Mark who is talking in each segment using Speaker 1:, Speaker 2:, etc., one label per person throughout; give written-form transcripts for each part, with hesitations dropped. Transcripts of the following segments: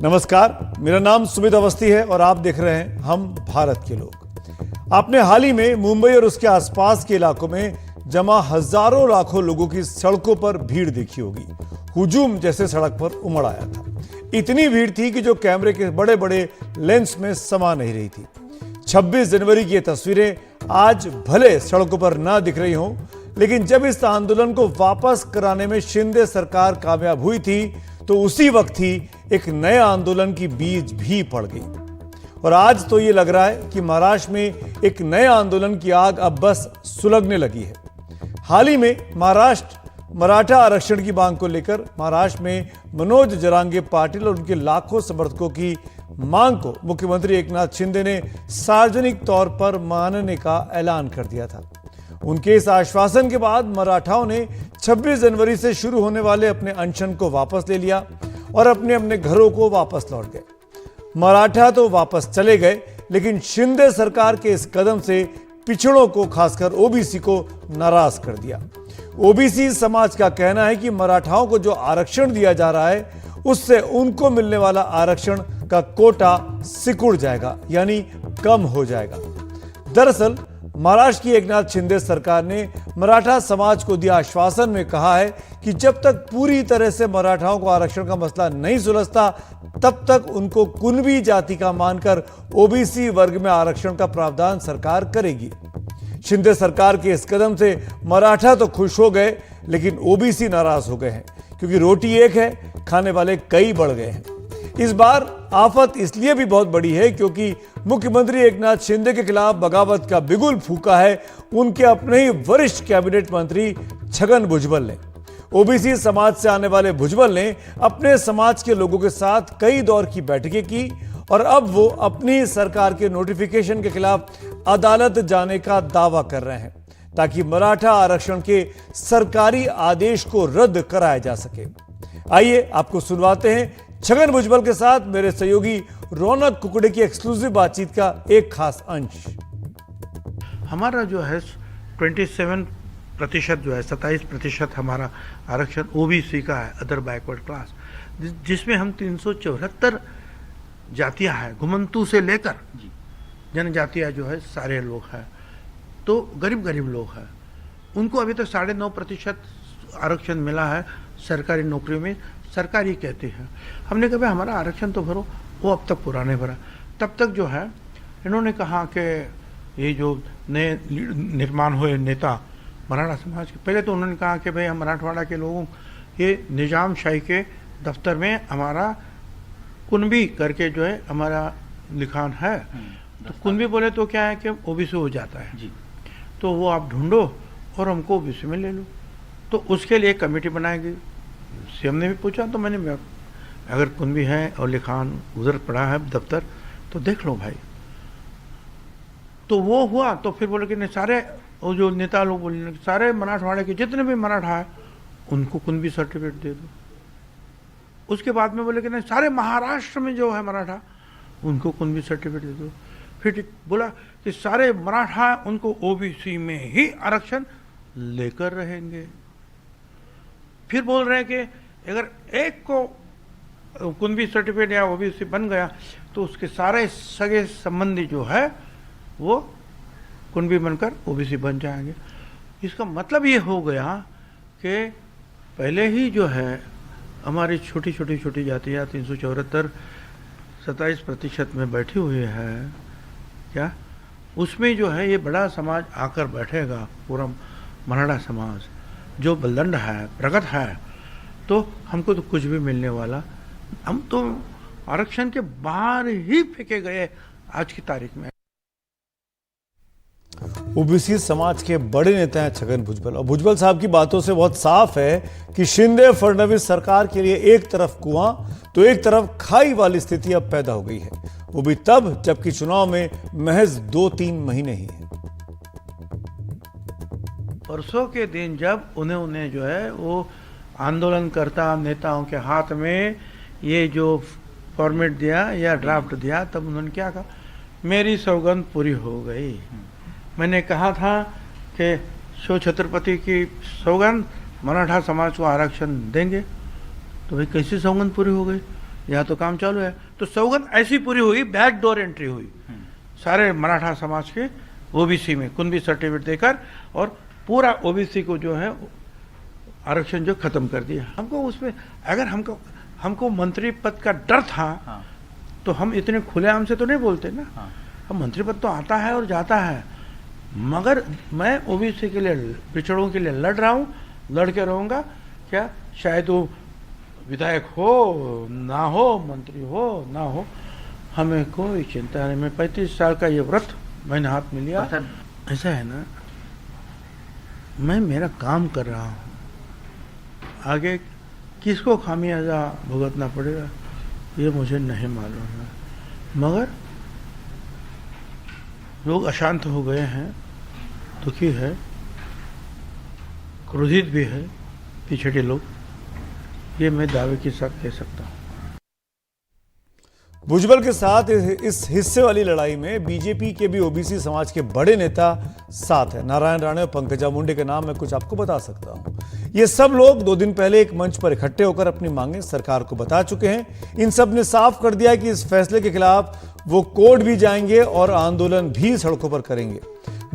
Speaker 1: नमस्कार, मेरा नाम सुमित अवस्थी है और आप देख रहे हैं हम भारत के लोग। आपने हाल ही में मुंबई और उसके आसपास के इलाकों में जमा हजारों लाखों लोगों की सड़कों पर भीड़ देखी होगी। हुजूम जैसे सड़क पर उमड़ आया था। इतनी भीड़ थी कि जो कैमरे के बड़े बड़े लेंस में समा नहीं रही थी। 26 जनवरी की ये तस्वीरें आज भले सड़कों पर ना दिख रही हों, लेकिन जब इस आंदोलन को वापस कराने में शिंदे सरकार कामयाब हुई थी तो उसी वक्त ही एक नए आंदोलन की बीज भी पड़ गई। और आज तो ये लग रहा है कि महाराष्ट्र में एक नए आंदोलन की आग अब बस सुलगने लगी है। हाल ही में महाराष्ट्र मराठा आरक्षण की मांग को लेकर महाराष्ट्र में मनोज जरांगे पाटिल और उनके लाखों समर्थकों की मांग को मुख्यमंत्री एकनाथ शिंदे ने सार्वजनिक तौर पर मानने का ऐलान कर दिया था। उनके इस आश्वासन के बाद मराठाओं ने 26 जनवरी से शुरू होने वाले अपने अनशन को वापस ले लिया और अपने अपने घरों को वापस लौट गए। मराठा तो वापस चले गए, लेकिन शिंदे सरकार के इस कदम से पिछड़ों को, खासकर ओबीसी को नाराज कर दिया। ओबीसी समाज का कहना है कि मराठाओं को जो आरक्षण दिया जा रहा है उससे उनको मिलने वाला आरक्षण का कोटा सिकुड़ जाएगा, यानी कम हो जाएगा। दरअसल महाराष्ट्र की एकनाथ शिंदे सरकार ने मराठा समाज को दिया आश्वासन में कहा है कि जब तक पूरी तरह से मराठाओं को आरक्षण का मसला नहीं सुलझता तब तक उनको कुणबी जाति का मानकर ओबीसी वर्ग में आरक्षण का प्रावधान सरकार करेगी। शिंदे सरकार के इस कदम से मराठा तो खुश हो गए, लेकिन ओबीसी नाराज हो गए हैं, क्योंकि रोटी एक है, खाने वाले कई बढ़ गए हैं। इस बार आफत इसलिए भी बहुत बड़ी है क्योंकि मुख्यमंत्री एकनाथ शिंदे के खिलाफ बगावत का बिगुल फूंका है उनके अपने ही वरिष्ठ कैबिनेट मंत्री छगन भुजबल ने। ओबीसी समाज से आने वाले भुजबल ने अपने समाज के लोगों के साथ कई दौर की बैठकें की और अब वो अपनी सरकार के नोटिफिकेशन के खिलाफ अदालत जाने का दावा कर रहे हैं ताकि मराठा आरक्षण के सरकारी आदेश को रद्द कराया जा सके। आइए आपको सुनवाते हैं छगन भुजबल के साथ मेरे सहयोगी रौनक कुकड़े की एक्सक्लूसिव बातचीत का एक खास अंश।
Speaker 2: हमारा जो है 27% जो है 27% हमारा आरक्षण ओबीसी का है, अदर बैकवर्ड क्लास, जिसमें हम 374 जातियां हैं, घुमंतू से लेकर जनजातियां जो है सारे लोग हैं। तो गरीब लोग हैं, उनको अभी तक 9.5% आरक्षण मिला है सरकारी नौकरी में। सरकारी कहते हैं, हमने कहा भाई हमारा आरक्षण तो भरो, वो अब तक पूरा नहीं भरा। तब तक जो है इन्होंने कहा कि ये जो नए निर्माण हुए नेता मराठा समाज के, पहले तो उन्होंने कहा कि भाई हम मराठवाड़ा के लोगों ये निजाम शाही के दफ्तर में हमारा कुणबी करके जो है हमारा लिखान है। तो कुणबी बोले तो क्या है कि ओबीसी हो जाता है जी, तो वो आप ढूंढो और हमको ओबीसी में ले लो। तो उसके लिए कमेटी बनाएगी। सीएम ने भी पूछा तो मैंने, अगर कुणबी है और लिखान उधर पड़ा है दफ्तर तो देख लो भाई। तो वो हुआ, तो फिर बोले कि नहीं, सारे वो जो नेता लोग बोले सारे मराठवाड़े के जितने भी मराठा है उनको कुणबी सर्टिफिकेट दे दो। उसके बाद में बोले कि नहीं, सारे महाराष्ट्र में जो है मराठा उनको कुणबी सर्टिफिकेट दे दो। फिर बोला कि सारे मराठा उनको ओबीसी में ही आरक्षण लेकर रहेंगे। फिर बोल रहे हैं कि अगर एक को कुणबी सर्टिफिकेट या ओबीसी बन गया तो उसके सारे सगे संबंधी जो है वो कुणबी बनकर ओबीसी बन जाएंगे। इसका मतलब ये हो गया कि पहले ही जो है हमारी छोटी जातियाँ 374 27% में बैठी हुई है क्या, उसमें जो है ये बड़ा समाज आकर बैठेगा, पूरा मराठा समाज जो बलदंड है, प्रगत है, तो हमको तो कुछ भी मिलने वाला, हम तो आरक्षण के बाहर ही फेंके गए आज की तारीख में।
Speaker 1: ओबीसी समाज के बड़े नेता हैं छगन भुजबल, और भुजबल साहब की बातों से बहुत साफ है कि शिंदे फडणवीस सरकार के लिए एक तरफ कुआं तो एक तरफ खाई वाली स्थिति अब पैदा हो गई है, वो भी तब जबकि चुनाव में महज 2-3 महीने ही है।
Speaker 2: परसों के दिन जब उन्हें जो है वो आंदोलनकर्ता नेताओं के हाथ में ये जो फॉर्मेट दिया या ड्राफ्ट दिया, तब उन्होंने क्या कहा, मेरी सौगंध पूरी हो गई। मैंने कहा था कि शिव छत्रपति की सौगंध मराठा समाज को आरक्षण देंगे, तो भाई कैसी सौगंध पूरी हो गई। यहाँ तो काम चालू है। तो सौगंध ऐसी पूरी हुई, बैक डोर एंट्री हुई सारे मराठा समाज के ओबीसी में, कुणबी सर्टिफिकेट देकर, और पूरा ओबीसी को जो है आरक्षण जो खत्म कर दिया। हमको उसमें अगर हमको मंत्री पद का डर था,
Speaker 3: हाँ।
Speaker 2: तो हम इतने खुलेआम से तो नहीं बोलते ना।
Speaker 3: हाँ।
Speaker 2: अब मंत्री पद तो आता है और जाता है, मगर मैं ओबीसी के लिए, पिछड़ों के लिए लड़ रहा हूँ, लड़ के रहूँगा। क्या शायद वो विधायक हो ना हो, मंत्री हो ना हो, हमें कोई चिंता नहीं। मैं 35 साल का ये व्रत मैंने हाथ में लिया। ऐसा है ना, मैं मेरा काम कर रहा हूँ, आगे किसको खामियाजा भुगतना पड़ेगा ये मुझे नहीं मालूम है, मगर लोग अशांत हो गए हैं, दुखी है, क्रोधित भी है पिछड़े लोग, ये मैं दावे के साथ कह सकता हूँ।
Speaker 1: भुजबल के साथ इस हिस्से वाली लड़ाई में बीजेपी के भी ओबीसी समाज के बड़े नेता साथ हैं। नारायण राणे और पंकजा मुंडे के नाम मैं कुछ आपको बता सकता हूं। ये सब लोग 2 दिन पहले एक मंच पर इकट्ठे होकर अपनी मांगें सरकार को बता चुके हैं। इन सब ने साफ कर दिया कि इस फैसले के खिलाफ वो कोर्ट भी जाएंगे और आंदोलन भी सड़कों पर करेंगे।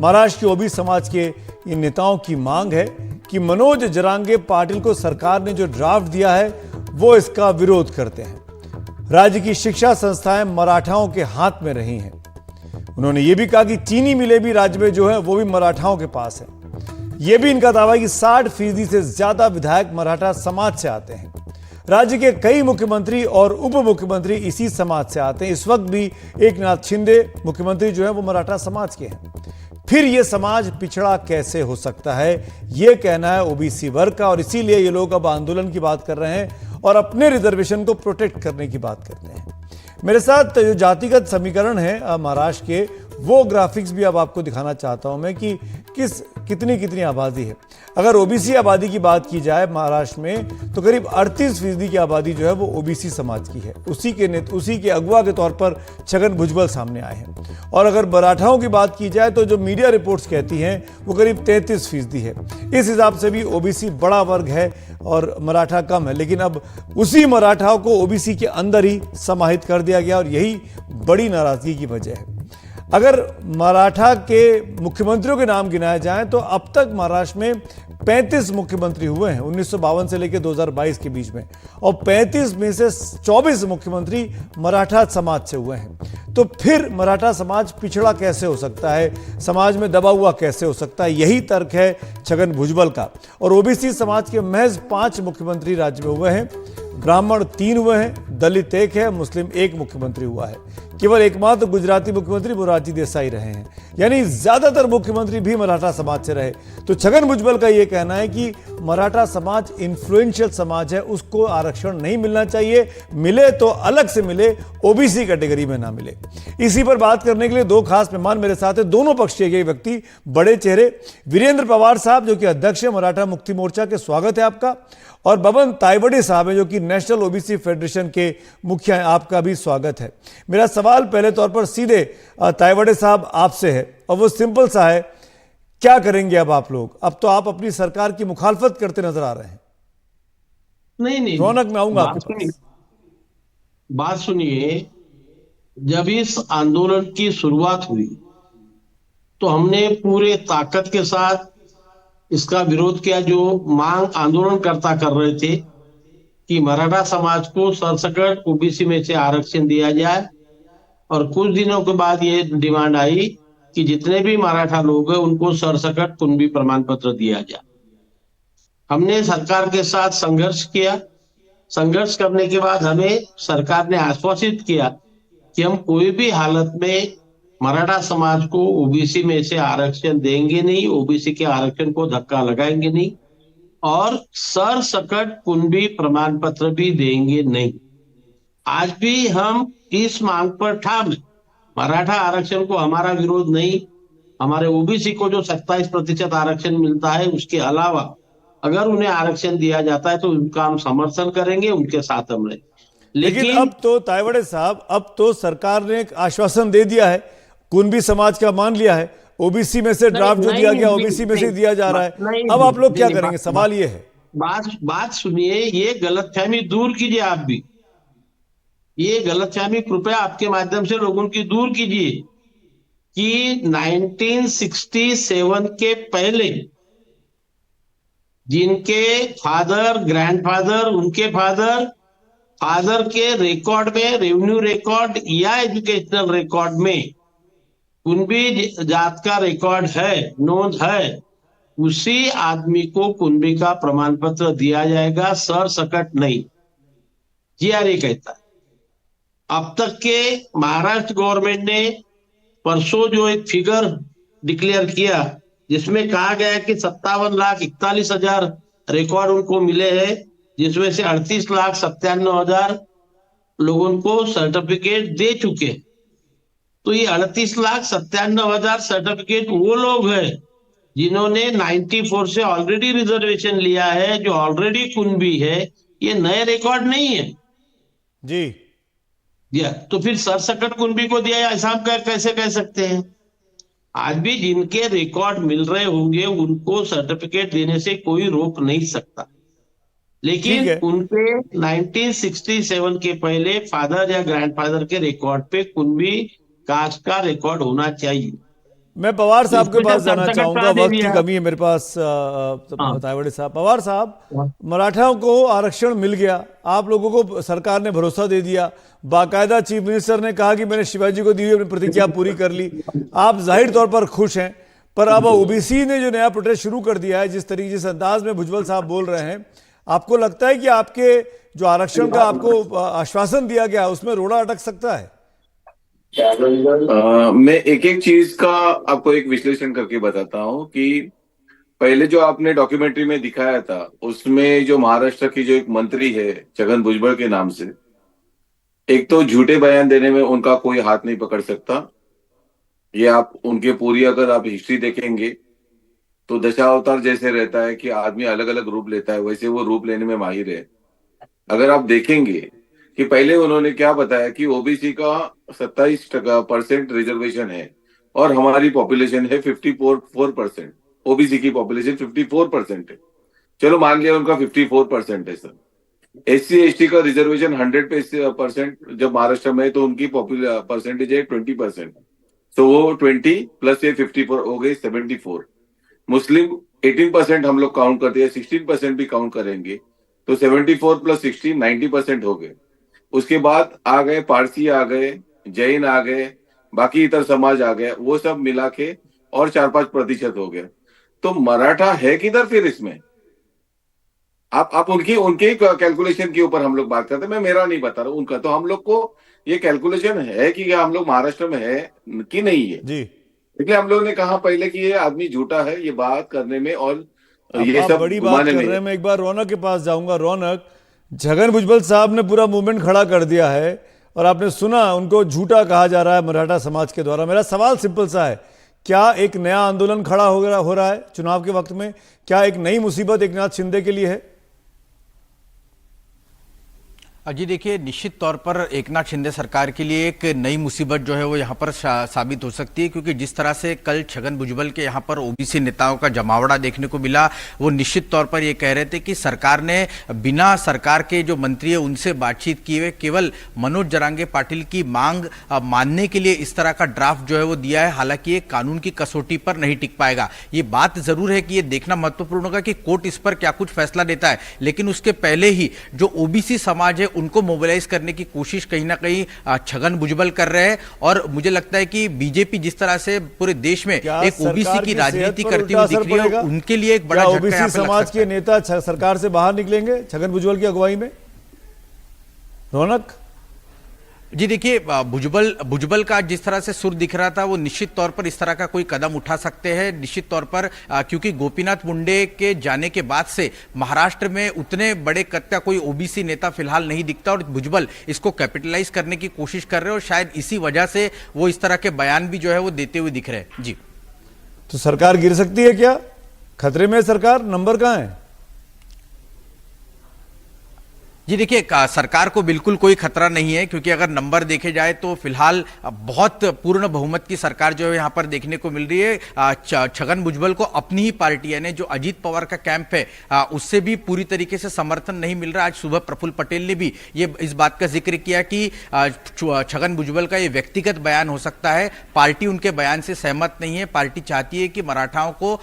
Speaker 1: महाराष्ट्र के ओबीसी समाज के इन नेताओं की मांग है कि मनोज जरांगे पाटिल को सरकार ने जो ड्राफ्ट दिया है वो इसका विरोध करते हैं। राज्य की शिक्षा संस्थाएं मराठाओं के हाथ में रही हैं। उन्होंने ये भी कहा कि चीनी मिलें भी राज्य में जो है वो भी मराठाओं के पास है। ये भी इनका दावा है कि 60% से ज्यादा विधायक मराठा समाज से आते हैं। राज्य के कई मुख्यमंत्री और उप मुख्यमंत्री इसी समाज से आते हैं। इस वक्त भी एकनाथ शिंदे मुख्यमंत्री जो है वो मराठा समाज के हैं। फिर ये समाज पिछड़ा कैसे हो सकता है, ये कहना है ओबीसी वर्ग का, और इसीलिए ये लोग अब आंदोलन की बात कर रहे हैं और अपने रिजर्वेशन को प्रोटेक्ट करने की बात करते हैं। मेरे साथ जो जातिगत समीकरण है महाराष्ट्र के, वो ग्राफिक्स भी अब आपको दिखाना चाहता हूं मैं कि कितनी आबादी है। अगर ओबीसी आबादी की बात की जाए महाराष्ट्र में तो करीब 38% की आबादी जो है वो ओबीसी समाज की है। उसी के अगुवा के तौर पर छगन भुजबल सामने आए हैं। और अगर मराठाओं की बात की जाए तो जो मीडिया रिपोर्ट्स कहती हैं वो करीब 33% है। इस हिसाब से भी ओबीसी बड़ा वर्ग है और मराठा कम है, लेकिन अब उसी मराठाओं को ओबीसी के अंदर ही समाहित कर दिया गया और यही बड़ी नाराजगी की वजह है। अगर मराठा के मुख्यमंत्रियों के नाम गिनाए जाएं तो अब तक महाराष्ट्र में 35 मुख्यमंत्री हुए हैं 1952 से लेकर 2022 के बीच में, और 35 में से 24 मुख्यमंत्री मराठा समाज से हुए हैं। तो फिर मराठा समाज पिछड़ा कैसे हो सकता है, समाज में दबा हुआ कैसे हो सकता है? यही तर्क है छगन भुजबल का। और ओबीसी समाज के महज 5 मुख्यमंत्री राज्य में हुए हैं। ब्राह्मण 3 हुए हैं, दलित 1 है, मुस्लिम 1 मुख्यमंत्री हुआ है। केवल एकमात्र गुजराती मुख्यमंत्री मोरारजी देसाई रहे हैं, यानी ज्यादातर मुख्यमंत्री भी मराठा समाज से रहे। तो छगन भुजबल का यह कहना है कि मराठा समाज इन्फ्लुएंशियल समाज है, उसको आरक्षण नहीं मिलना चाहिए, मिले तो अलग से मिले, ओबीसी कैटेगरी में ना मिले। इसी पर बात करने के लिए 2 खास मेहमान मेरे साथ हैं, दोनों पक्ष के व्यक्ति, बड़े चेहरे। वीरेंद्र पवार साहब जो कि अध्यक्ष है मराठा मुक्ति मोर्चा के, स्वागत है आपका। और बबन तायवड़े साहब हैं जो कि नेशनल ओबीसी फेडरेशन के मुखिया हैं, आपका भी स्वागत है। मेरा सवाल पहले तौर पर सीधे तायवड़े साहब आपसे है, और वो सिंपल सा है, क्या करेंगे अब आप लोग? अब तो आप अपनी सरकार की मुखालफत करते नजर आ रहे हैं।
Speaker 4: नहीं,
Speaker 1: रौनक में आऊंगा आपके पास।
Speaker 4: बात सुनिए, जब इस आंदोलन की शुरुआत हुई तो हमने पूरे ताकत के साथ इसका विरोध किया। जो मांग आंदोलनकर्ता कर रहे थे कि मराठा समाज को सरसकट ओबीसी में से आरक्षण दिया जाए, और कुछ दिनों के बाद ये डिमांड आई कि जितने भी मराठा लोग हैं उनको सरसकट कुणबी प्रमाण पत्र दिया जाए। हमने सरकार के साथ संघर्ष किया। संघर्ष करने के बाद हमें सरकार ने आश्वासित किया कि हम कोई भी हालत में मराठा समाज को ओबीसी में से आरक्षण देंगे नहीं, ओबीसी के आरक्षण को धक्का लगाएंगे नहीं, और सरसकट कुणबी प्रमाण पत्र भी देंगे नहीं। आज भी हम इस मांग पर ठाम हैं। मराठा आरक्षण को हमारा विरोध नहीं, हमारे ओबीसी को जो 27% आरक्षण मिलता है उसके अलावा अगर उन्हें आरक्षण दिया जाता है तो उनका हम समर्थन करेंगे, उनके साथ हम रहेंगे।
Speaker 1: लेकिन अब तो तायवड़े साहब, अब तो सरकार ने एक आश्वासन दे दिया है, कुणबी समाज का मान लिया है, ओबीसी में से ड्राफ्ट जो दिया गया ओबीसी में से दिया जा रहा है। अब आप लोग क्या करेंगे? सवाल ये है।
Speaker 4: बात सुनिए, ये गलतफहमी दूर कीजिए आप भी। ये गलतफहमी कृपया आपके माध्यम से लोगों की दूर कीजिए कि 1967 के पहले जिनके फादर, ग्रैंडफादर, उनके फादर, फादर के रिकॉर्ड में, रेवेन्यू रिकॉर्ड या एजुकेशनल रिकॉर्ड में कुंभी जात का रिकॉर्ड है, नोंद है, उसी आदमी को कुंभी का प्रमाण पत्र दिया जाएगा, सर सकट नहीं। जीआरए कहता है। अब तक के महाराष्ट्र गवर्नमेंट ने परसों जो एक फिगर डिक्लेयर किया जिसमें कहा गया कि 57,41,000 रिकॉर्ड उनको मिले हैं, जिसमें से 38,97,000 लोगों को सर्टिफिकेट दे चुके। तो ये 38,97,000 सर्टिफिकेट वो लोग हैं जिन्होंने 94 से ऑलरेडी रिजर्वेशन लिया है, जो ऑलरेडी कुंभी है। ये नए रिकॉर्ड नहीं है
Speaker 1: जी।
Speaker 4: दिया तो फिर सरसकट कुंभी को दिया ऐसा हम कैसे कह सकते हैं? आज भी जिनके रिकॉर्ड मिल रहे होंगे उनको सर्टिफिकेट देने से कोई रोक नहीं सकता,
Speaker 1: ठीक
Speaker 4: लेकिन
Speaker 1: है।
Speaker 4: उनके 1967 के पहले फादर या ग्रैंडफादर के रिकॉर्ड पे कुंभी कास्ट का रिकॉर्ड होना चाहिए।
Speaker 1: मैं पवार साहब के
Speaker 4: इसमें
Speaker 1: पास
Speaker 4: से
Speaker 1: जाना
Speaker 4: सरसकट
Speaker 1: चाहूंगा,
Speaker 4: करा दे
Speaker 1: वक्त की
Speaker 4: दिया।
Speaker 1: कमी है मेरे पास।
Speaker 4: हाँ।
Speaker 1: तायवाड़े साहब, पवार साहब,
Speaker 4: हाँ।
Speaker 1: मराठाओं को आरक्षण मिल गया, आप लोगों को सरकार ने भरोसा दे दिया, बाकायदा चीफ मिनिस्टर ने कहा कि मैंने शिवाजी को दी हुई अपनी प्रतिज्ञा पूरी कर ली। आप जाहिर तौर पर खुश हैं, पर अब ओबीसी ने जो नया प्रोटेस्ट शुरू कर दिया है, जिस तरीके जिस अंदाज में भुजबल साहब बोल रहे हैं, आपको लगता है कि आपके जो आरक्षण का आपको आश्वासन दिया गया उसमें रोड़ा अटक सकता है?
Speaker 3: मैं एक एक चीज का आपको एक विश्लेषण करके बताता हूं कि पहले जो आपने डॉक्यूमेंट्री में दिखाया था उसमें जो महाराष्ट्र की जो एक मंत्री है छगन भुजबल के नाम से, एक तो झूठे बयान देने में उनका कोई हाथ नहीं पकड़ सकता। ये आप उनके पूरी अगर आप हिस्ट्री देखेंगे तो दशावतार जैसे रहता है कि आदमी अलग अलग रूप लेता है, वैसे वो रूप लेने में माहिर है। अगर आप देखेंगे कि पहले उन्होंने क्या बताया कि ओबीसी का 27% रिजर्वेशन है और हमारी पॉपुलेशन है 54%। ओबीसी की पॉपुलेशन 54% है, चलो मान लिया उनका 54% है सर। एससी एसटी का रिजर्वेशन 100% जब महाराष्ट्र में है तो उनकी परसेंटेज है 20%। तो वो 20 प्लस ये 54 हो गई 74। मुस्लिम 18% हम लोग काउंट करते हैं, 16% भी काउंट करेंगे तो 74 प्लस 16 90% हो गए। उसके बाद आ गए पारसी, आ गए जैन, आ गए बाकी इतर समाज आ गए, वो सब मिला के और 4-5% हो गया। तो मराठा है किधर फिर इसमें? आप उनकी उनके कैलकुलेशन के ऊपर हम लोग बात करते हैं, मैं मेरा नहीं बता रहा उनका। तो हम लोग को ये कैलकुलेशन है कि हम लोग महाराष्ट्र में है कि नहीं है
Speaker 1: जी।
Speaker 3: इसलिए हम लोग ने कहा पहले कि ये आदमी झूठा है ये बात करने में और ये
Speaker 1: आप
Speaker 3: सब
Speaker 1: बड़ी बात
Speaker 3: घुमाने
Speaker 1: कर
Speaker 3: में।
Speaker 1: रहे हैं। मैं एक बार रौनक के पास जाऊंगा। रौनक, छगन भुजबल साहब ने पूरा मूवमेंट खड़ा कर दिया है और आपने सुना उनको झूठा कहा जा रहा है मराठा समाज के द्वारा। मेरा सवाल सिंपल सा है, क्या एक नया आंदोलन खड़ा हो रहा है चुनाव के वक्त में? क्या एक नई मुसीबत एकनाथ शिंदे के लिए है?
Speaker 5: जी देखिए, निश्चित तौर पर एकनाथ शिंदे सरकार के लिए एक नई मुसीबत जो है वो यहाँ पर साबित हो सकती है, क्योंकि जिस तरह से कल छगन भुजबल के यहाँ पर ओबीसी नेताओं का जमावड़ा देखने को मिला, वो निश्चित तौर पर ये कह रहे थे कि सरकार ने बिना सरकार के जो मंत्री है उनसे बातचीत किए हुए केवल मनोज जरांगे पाटिल की मांग मानने के लिए इस तरह का ड्राफ्ट जो है वो दिया है। हालांकि ये कानून की कसौटी पर नहीं टिक पाएगा। ये बात जरूर है कि ये देखना महत्वपूर्ण होगा कि कोर्ट इस पर क्या कुछ फैसला देता है, लेकिन उसके पहले ही जो ओबीसी समाज है उनको मोबिलाइज करने की कोशिश कहीं ना कहीं छगन भुजबल कर रहे हैं। और मुझे लगता है कि बीजेपी जिस तरह से पूरे देश में एक ओबीसी की राजनीति करती हुई दिख रही है, उनके लिए एक बड़ा झटका
Speaker 1: ओबीसी
Speaker 5: यहाँ पे लग
Speaker 1: समाज
Speaker 5: सकता
Speaker 1: के
Speaker 5: है।
Speaker 1: नेता सरकार से बाहर निकलेंगे छगन भुजबल की अगुवाई में? रौनक
Speaker 5: जी देखिए, भुजबल का जिस तरह से सुर दिख रहा था वो निश्चित तौर पर इस तरह का कोई कदम उठा सकते हैं निश्चित तौर पर, क्योंकि गोपीनाथ मुंडे के जाने के बाद से महाराष्ट्र में उतने बड़े कद का कोई ओबीसी नेता फिलहाल नहीं दिखता और भुजबल इसको कैपिटलाइज करने की कोशिश कर रहे हैं और शायद इसी वजह से वो इस तरह के बयान भी जो है वो देते हुए दिख रहे हैं। जी,
Speaker 1: तो सरकार गिर सकती है क्या? खतरे में सरकार? नंबर कहां है?
Speaker 5: जी देखिए, सरकार को बिल्कुल कोई खतरा नहीं है, क्योंकि अगर नंबर देखे जाए तो फिलहाल बहुत पूर्ण बहुमत की सरकार जो है यहाँ पर देखने को मिल रही है। छगन भुजबल को अपनी ही पार्टी यानी जो अजीत पवार का कैंप है उससे भी पूरी तरीके से समर्थन नहीं मिल रहा। आज सुबह प्रफुल्ल पटेल ने भी ये इस बात का जिक्र किया कि छगन भुजबल का ये व्यक्तिगत बयान हो सकता है, पार्टी उनके बयान से सहमत नहीं है। पार्टी चाहती है कि मराठाओं को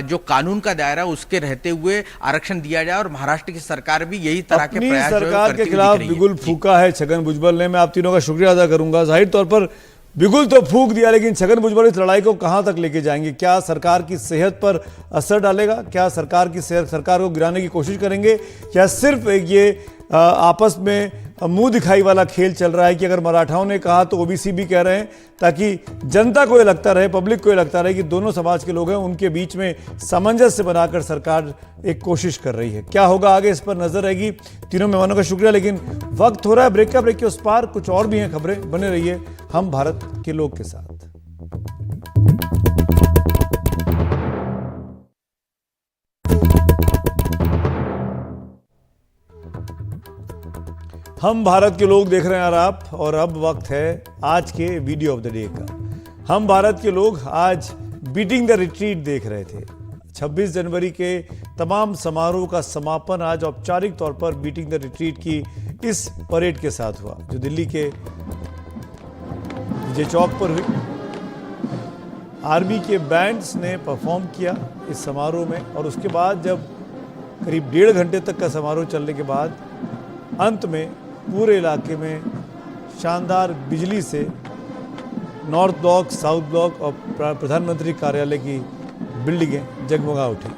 Speaker 5: जो कानून का दायरा उसके रहते हुए आरक्षण दिया जाए, और महाराष्ट्र की सरकार भी यही तरह के प्रयास
Speaker 1: सरकार के खिलाफ बिगुल फूका है छगन भुजबल ने। मैं आप तीनों का शुक्रिया अदा करूंगा। जाहिर तौर पर बिगुल तो फूक दिया, लेकिन छगन भुजबल इस लड़ाई को कहां तक लेके जाएंगे? क्या सरकार की सेहत पर असर डालेगा? क्या सरकार की सेहत, सरकार को गिराने की कोशिश करेंगे? या सिर्फ ये आपस में मुंह दिखाई वाला खेल चल रहा है कि अगर मराठाओं ने कहा तो ओबीसी भी कह रहे हैं, ताकि जनता को ये लगता रहे, पब्लिक को ये लगता रहे कि दोनों समाज के लोग हैं, उनके बीच में सामंजस्य बनाकर सरकार एक कोशिश कर रही है। क्या होगा आगे, इस पर नजर रहेगी। तीनों मेहमानों का शुक्रिया, लेकिन वक्त हो रहा है ब्रेक का। ब्रेक के उस पार कुछ और भी हैं खबरें, बने रहिए हम भारत के लोग के साथ। हम भारत के लोग देख रहे हैं आप, और अब वक्त है आज के वीडियो ऑफ द डे का। हम भारत के लोग आज बीटिंग द रिट्रीट देख रहे थे। 26 जनवरी के तमाम समारोह का समापन आज औपचारिक तौर पर बीटिंग द रिट्रीट की इस परेड के साथ हुआ, जो दिल्ली के विजय चौक पर हुई। आर्मी के बैंड्स ने परफॉर्म किया इस समारोह में, और उसके बाद जब करीब 1.5 घंटे तक का समारोह चलने के बाद अंत में पूरे इलाके में शानदार बिजली से नॉर्थ ब्लॉक, साउथ ब्लॉक और प्रधानमंत्री कार्यालय की बिल्डिंगें जगमगा उठी।